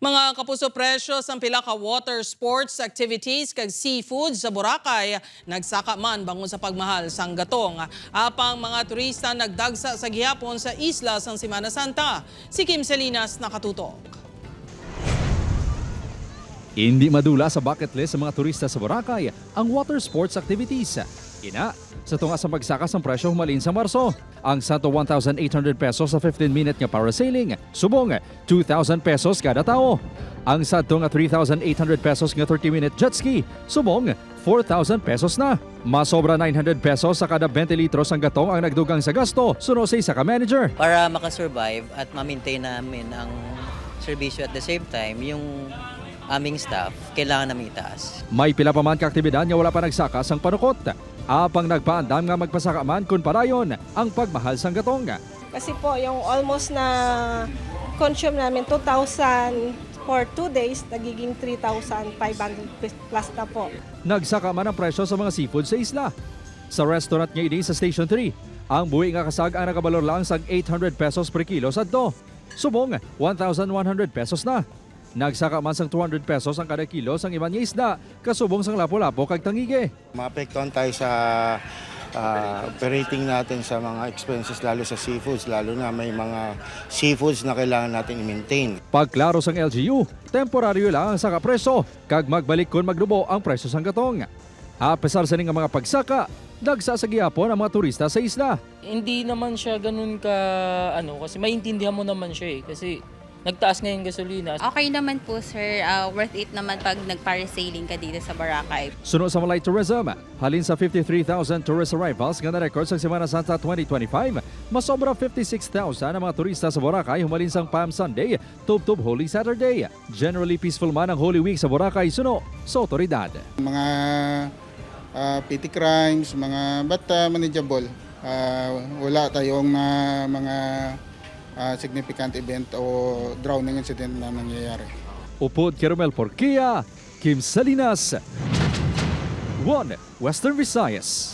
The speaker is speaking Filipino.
Mga kapuso, presyo sa pila ka water sports activities kag seafood sa Boracay nagsaka man bangon sa pagmahal sang gatong. Apang mga turista nagdagsa sa gihapon sa isla sang Semana Santa. Si Kim Salinas nakatutok. Hindi madula sa bucket list sa mga turista sa Boracay ang water sports activities. Ina, sa tunga sa pagsakas ng presyo humalin sa Marso. Ang sato 1,800 pesos sa 15-minute nga parasailing, subong 2,000 pesos kada tao. Ang sato nga 3,800 pesos nga 30-minute jet ski, subong 4,000 pesos na. Masobra 900 pesos sa kada 20 litros ang gatong ang nagdugang sa gasto, suno sa isa ka manager. Para makasurvive at ma-maintain namin ang serbisyo at the same time, yung aming staff, kailangan namin itaas. May pila pa man ka-aktibidad nga wala pa nagsakas ang panukot. Apang nagpaandam nga magpasaka man kun parayon ang pagmahal sang gatong. Kasi po yung almost na consume namin 2,000 for 2 days, nagiging 3,500 plus na po. Nagsaka man ang presyo sa mga seafood sa isla. Sa restaurant nga ini sa Station 3, ang buhi nga kasag ang nakabalor lang sang 800 pesos per kilo sadto. Subong 1,100 pesos na. Nagsaka man sang 200 pesos ang kada kilo sang iban nga isda, kasubong sang lapo-lapo kag tangige. Maapektuhan tayo sa operating natin sa mga expenses lalo sa seafoods, lalo na may mga seafoods na kailangan natin i-maintain. Pagklaro sang LGU, temporaryo lang ang saka preso, kag magbalik kun magdubo ang presyo sang gatong. Pesar sa ning mga pagsaka, nagsasagihapon ang mga turista sa isla. Hindi naman siya ganun ka kasi maintindihan mo naman siya kasi nagtaas nga yung gasolina. Okay naman po sir, worth it naman pag nag-parasailing ka dito sa Boracay. Suno sa Malay Tourism, halin sa 53,000 tourist arrivals nga na-record sa Semana Santa 2025, masobra 56,000 ang mga turista sa Boracay humalin sang Palm Sunday, Tub-Tub Holy Saturday. Generally peaceful man ang Holy Week sa Boracay, suno sa otoridad. Mga petty crimes, mga bata manageable. Wala tayong mga significant event o drowning incident na nangyayari. Upod Caramel Porquia, Kim Salinas, 1 Western Visayas.